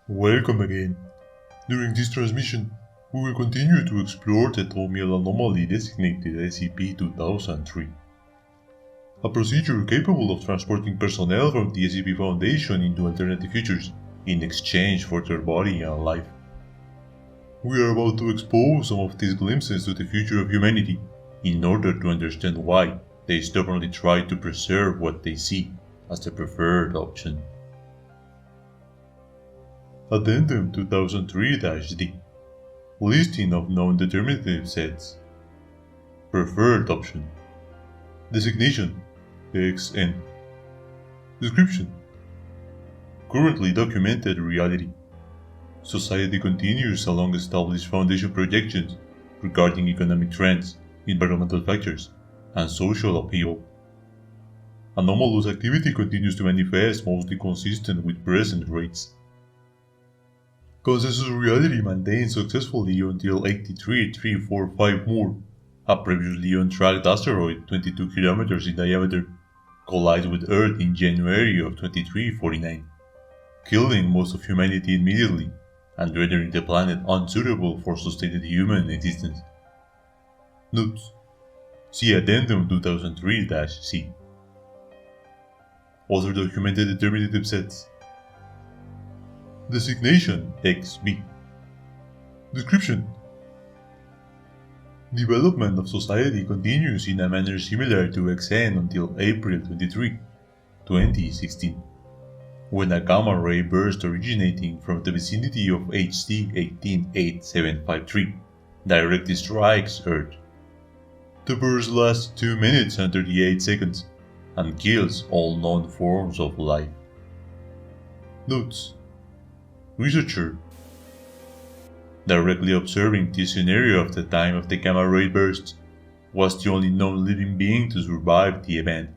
Welcome again. During this transmission, we will continue to explore the atomial anomaly designated SCP-2003. A procedure capable of transporting personnel from the SCP Foundation into alternative futures in exchange for their body and life. We are about to expose some of these glimpses to the future of humanity in order to understand why they stubbornly try to preserve what they see as the preferred option. Addendum 2003-D. Listing of known determinative sets. Preferred option. Designation XN. Description: currently documented reality. Society continues along established Foundation projections regarding economic trends, environmental factors, and social upheaval. Anomalous activity continues to manifest, mostly consistent with present rates. Consensus reality maintained successfully until 83345 Moore, a previously untracked asteroid 22 km in diameter, collides with Earth in January of 2349, killing most of humanity immediately and rendering the planet unsuitable for sustained human existence. Notes: see Addendum 2003-C. Other documented determinative sets. Designation XB. Description: development of society continues in a manner similar to XN until April 23, 2016, when a gamma ray burst originating from the vicinity of HT 188753 directly strikes Earth. The burst lasts 2 minutes and 38 seconds and kills all known forms of life. Notes: researcher: directly observing this scenario at the time of the gamma ray burst, was the only known living being to survive the event,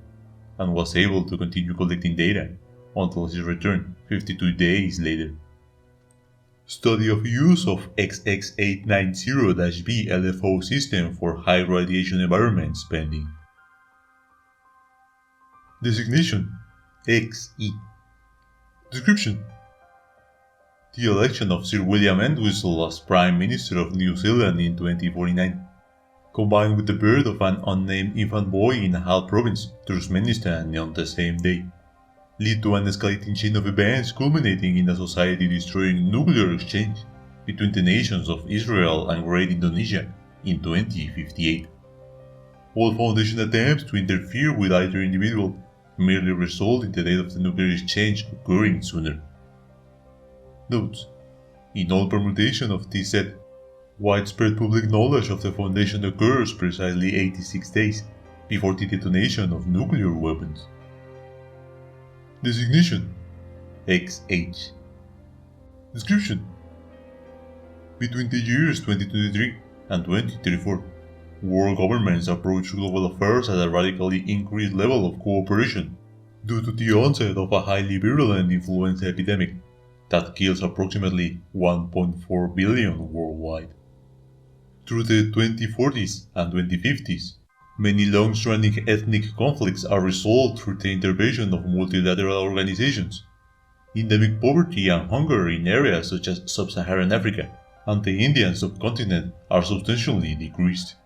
and was able to continue collecting data until his return 52 days later. Study of use of XX890-B LFO system for high radiation environments pending. Designation XE. Description: the election of Sir William Entwistle as Prime Minister of New Zealand in 2049, combined with the birth of an unnamed infant boy in Hal Province, Turkmenistan on the same day, lead to an escalating chain of events culminating in a society-destroying nuclear exchange between the nations of Israel and Great Indonesia in 2058. All Foundation attempts to interfere with either individual merely result in the date of the nuclear exchange occurring sooner. Notes: in all permutation of this set, widespread public knowledge of the Foundation occurs precisely 86 days before the detonation of nuclear weapons. Designation XH. Description: between the years 2023 and 2034, world governments approach global affairs at a radically increased level of cooperation due to the onset of a highly virulent influenza epidemic that kills approximately 1.4 billion worldwide. Through the 2040s and 2050s, many long-standing ethnic conflicts are resolved through the intervention of multilateral organizations. Endemic poverty and hunger in areas such as sub-Saharan Africa and the Indian subcontinent are substantially decreased,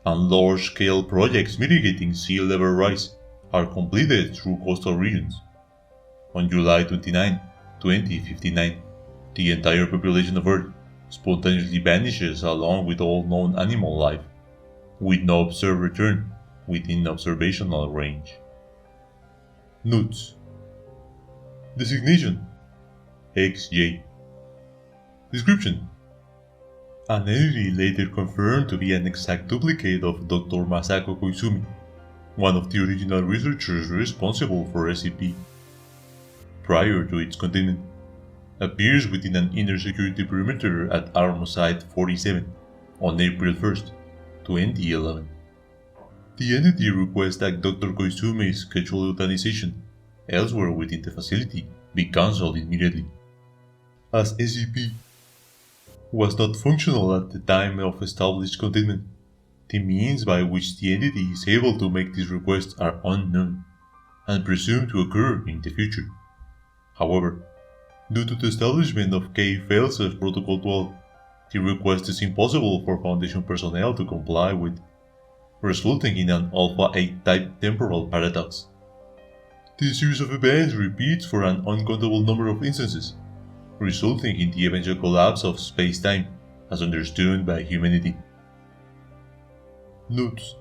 and large-scale projects mitigating sea level rise are completed through coastal regions. On July 29, 2059, the entire population of Earth spontaneously vanishes along with all known animal life, with no observed return within observational range. Notes: designation XJ. Description: an entity later confirmed to be an exact duplicate of Dr. Masako Koizumi, one of the original researchers responsible for SCP. Prior to its containment, appears within an inner security perimeter at Arm Site 47 on April 1st, 2011. The entity requests that Dr. Koizumi's scheduled euthanization elsewhere within the facility be cancelled immediately, as SCP was not functional at the time of established containment. The means by which the entity is able to make these requests are unknown and presumed to occur in the future. However, Due to the establishment of K-Failsafe Protocol 12, the request is impossible for Foundation personnel to comply with, resulting in an Alpha 8 type temporal paradox. This series of events repeats for an uncountable number of instances, resulting in the eventual collapse of space-time as understood by humanity. Notes: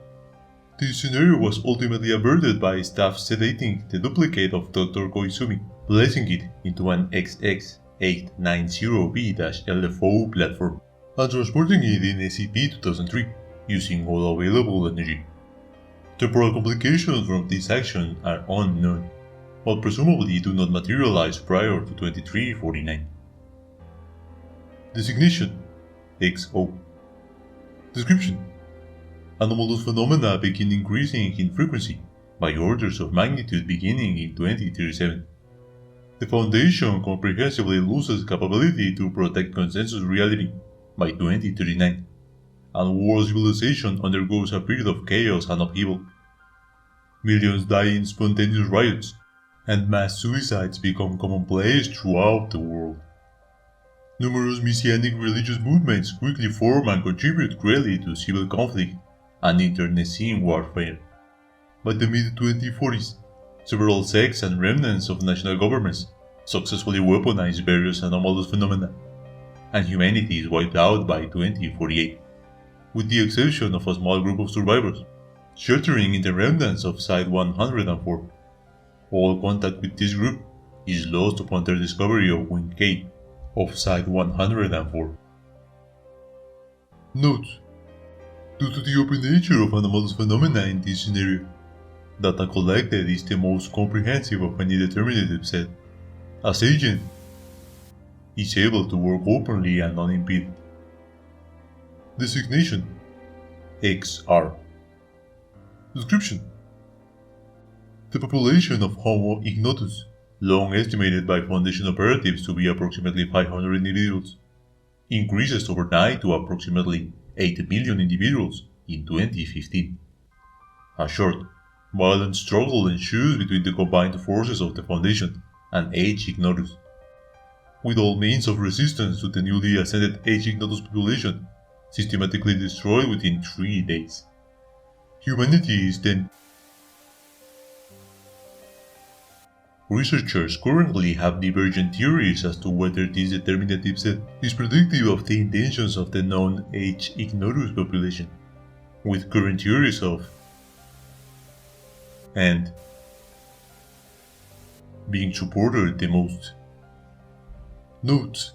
this scenario was ultimately averted by staff sedating the duplicate of Dr. Koizumi, placing it into an XX-890B-LFO platform, and transporting it in SCP-2003 using all available energy. Temporal complications from this action are unknown, but presumably do not materialize prior to 2349. Designation: XO. Description: anomalous phenomena begin increasing in frequency by orders of magnitude beginning in 2037. The Foundation comprehensively loses capability to protect consensus reality by 2039, and world civilization undergoes a period of chaos and upheaval. Millions die in spontaneous riots, and mass suicides become commonplace throughout the world. Numerous messianic religious movements quickly form and contribute greatly to civil conflict and internecine warfare. By the mid-2040s, several sects and remnants of national governments successfully weaponize various anomalous phenomena, and humanity is wiped out by 2048, with the exception of a small group of survivors, sheltering in the remnants of Site-104. All contact with this group is lost upon their discovery of Wing K of Site-104. Note: due to the open nature of anomalous phenomena in this scenario, data collected is the most comprehensive of any determinative set, as agent is able to work openly and unimpeded. Designation: XR. Description: the population of Homo ignotus, long estimated by Foundation operatives to be approximately 500 individuals, increases overnight to approximately 8 million individuals in 2015. A short, violent struggle ensues between the combined forces of the Foundation and H. ignotus, with all means of resistance to the newly ascended H. ignotus population systematically destroyed within 3 days. Humanity is then. Researchers currently have divergent theories as to whether this determinative set is predictive of the intentions of the known H. ignotus population, with current theories of and being supported the most. Notes: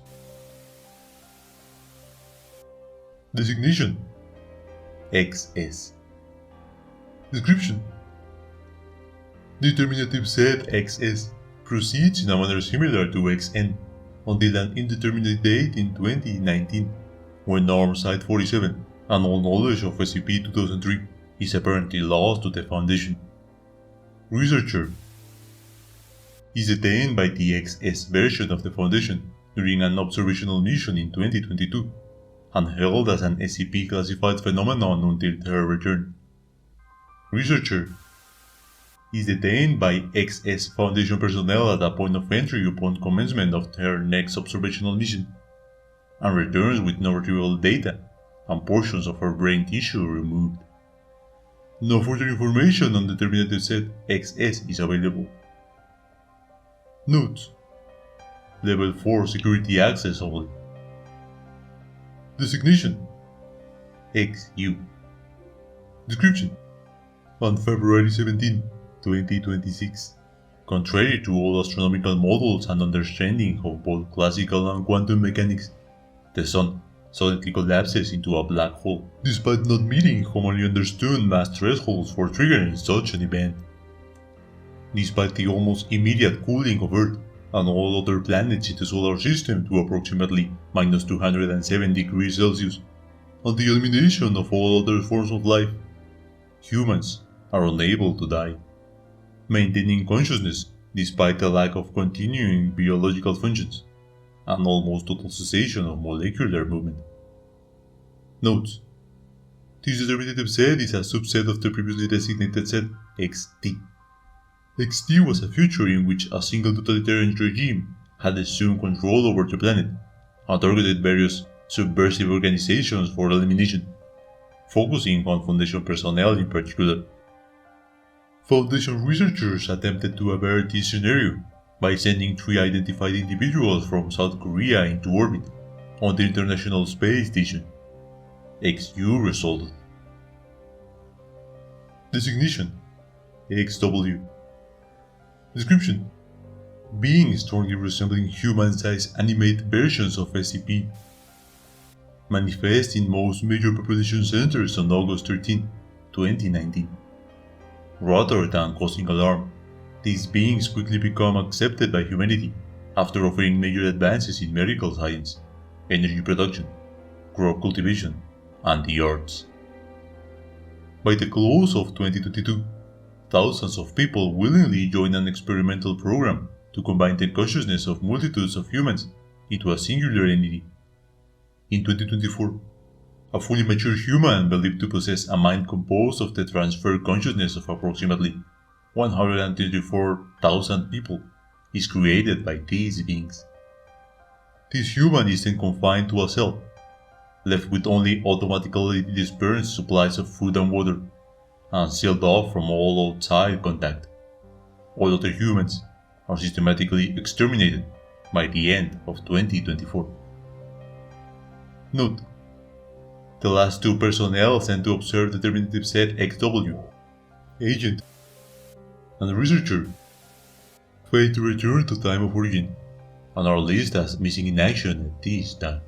designation: XS. Description: determinative set XS proceeds in a manner similar to XN until an indeterminate date in 2019, when Norm Site-47 and all knowledge of SCP-2003 is apparently lost to the Foundation. Researcher is detained by the XS version of the Foundation during an observational mission in 2022 and held as an SCP-classified phenomenon until her return. Researcher is detained by XS Foundation personnel at a point of entry upon commencement of her next observational mission, and returns with no retrievable data and portions of her brain tissue removed. No further information on the determinative set XS is available. Note: Level 4 security access only. Designation: XU. Description: on February 17, 2026, contrary to all astronomical models and understanding of both classical and quantum mechanics, the Sun suddenly collapses into a black hole, despite not meeting commonly understood mass thresholds for triggering such an event. Despite the almost immediate cooling of Earth and all other planets in the solar system to approximately -207 degrees Celsius, and the elimination of all other forms of life, humans are unable to die, maintaining consciousness despite the lack of continuing biological functions, and almost total cessation of molecular movement. Notes: this determinative set is a subset of the previously designated set XT. XT was a future in which a single totalitarian regime had assumed control over the planet and targeted various subversive organizations for elimination, focusing on Foundation personnel in particular. Foundation researchers attempted to avert this scenario by sending 3 identified individuals from South Korea into orbit on the International Space Station. XU resulted. Designation: XW. Description: beings strongly resembling human-sized animate versions of SCP. Manifest in most major population centers on August 13, 2019. Rather than causing alarm, these beings quickly become accepted by humanity after offering major advances in medical science, energy production, crop cultivation, and the arts. By the close of 2022, thousands of people willingly joined an experimental program to combine the consciousness of multitudes of humans into a singular entity. In 2024, a fully mature human believed to possess a mind composed of the transferred consciousness of approximately 124,000 people is created by these beings. This human is then confined to a cell, left with only automatically dispensed supplies of food and water, and sealed off from all outside contact. All other humans are systematically exterminated by the end of 2024. Note: the last 2 personnel sent to observe determinative set XW, agent, and researcher, failed to return to time of origin and are listed as missing in action at this time.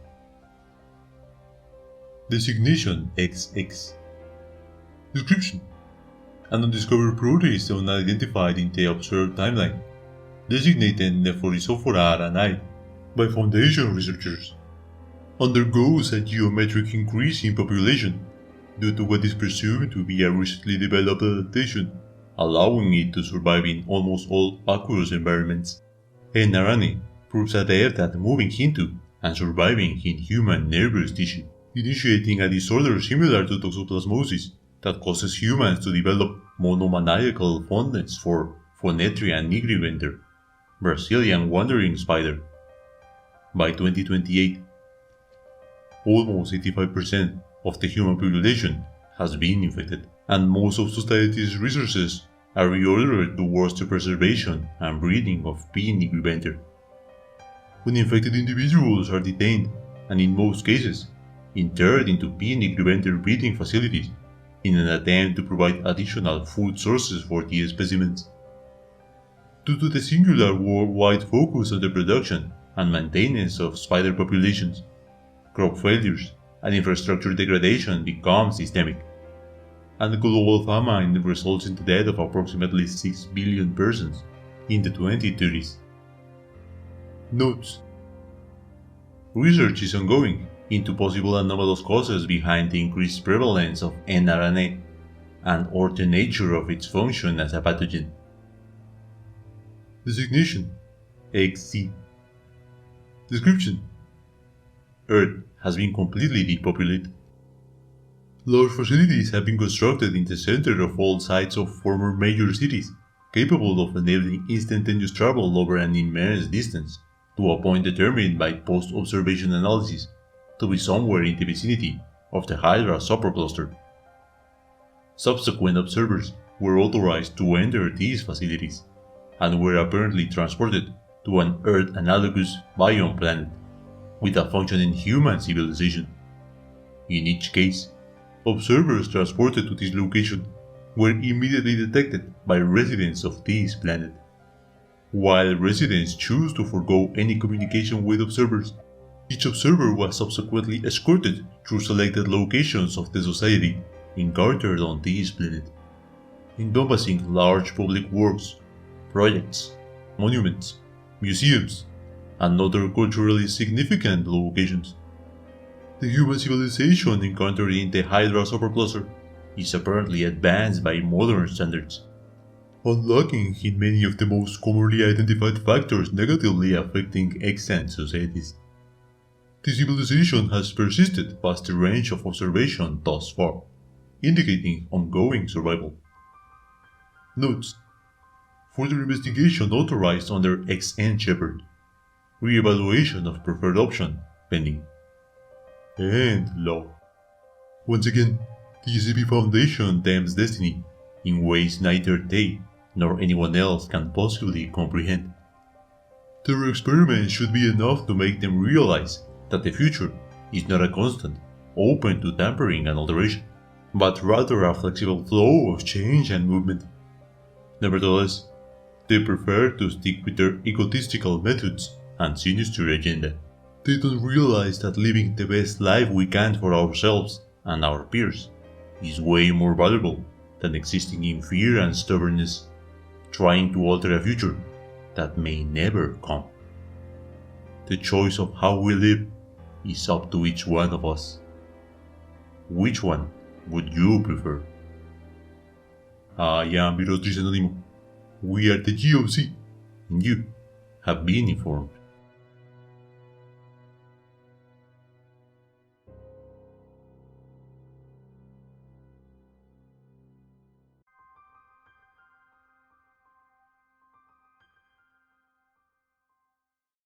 Designation: XX. Description: an undiscovered proteus unidentified in the observed timeline, designated Nephorisophora aranae by Foundation researchers, undergoes a geometric increase in population due to what is presumed to be a recently developed adaptation, allowing it to survive in almost all aqueous environments. Aranae proves adept at moving into and surviving in human nervous tissue, initiating a disorder similar to toxoplasmosis that causes humans to develop monomaniacal fondness for Phonetrian nigriventer, Brazilian wandering spider. By 2028, almost 85% of the human population has been infected, and most of society's resources are reordered towards the preservation and breeding of P. nigriventer. When infected individuals are detained, and in most cases, interred into P. nigriventer breeding facilities in an attempt to provide additional food sources for the specimens. Due to the singular worldwide focus on the production and maintenance of spider populations, crop failures and infrastructure degradation become systemic, and global famine results in the death of approximately 6 billion persons in the 2030s. Notes: research is ongoing into possible anomalous causes behind the increased prevalence of nRNA and/or the nature of its function as a pathogen. Designation: XC. Description: Earth has been completely depopulated. Large facilities have been constructed in the center of all sites of former major cities, capable of enabling instantaneous travel over an immense distance to a point determined by post-observation analysis to be somewhere in the vicinity of the Hydra supercluster. Subsequent observers were authorized to enter these facilities, and were apparently transported to an Earth-analogous biome planet with a functioning human civilization. In each case, observers transported to this location were immediately detected by residents of this planet. While residents choose to forego any communication with observers, each observer was subsequently escorted through selected locations of the society encountered on this planet, encompassing large public works, projects, monuments, museums, and other culturally significant locations. The human civilization encountered in the Hydra supercluster is apparently advanced by modern standards, unlocking in many of the most commonly identified factors negatively affecting extant societies. The civilization has persisted past the range of observation thus far, indicating ongoing survival. Notes: further investigation authorized under XN Shepherd. Re-evaluation of preferred option pending. End log. Once again, the SCP Foundation tempts destiny in ways neither they nor anyone else can possibly comprehend. Their experiments should be enough to make them realize that the future is not a constant, open to tampering and alteration, but rather a flexible flow of change and movement. Nevertheless, they prefer to stick with their egotistical methods and sinister agenda. They don't realize that living the best life we can for ourselves and our peers is way more valuable than existing in fear and stubbornness, trying to alter a future that may never come. The choice of how we live is up to each one of us. Which one would you prefer? I am Anonymous. We are the GOC, and you have been informed.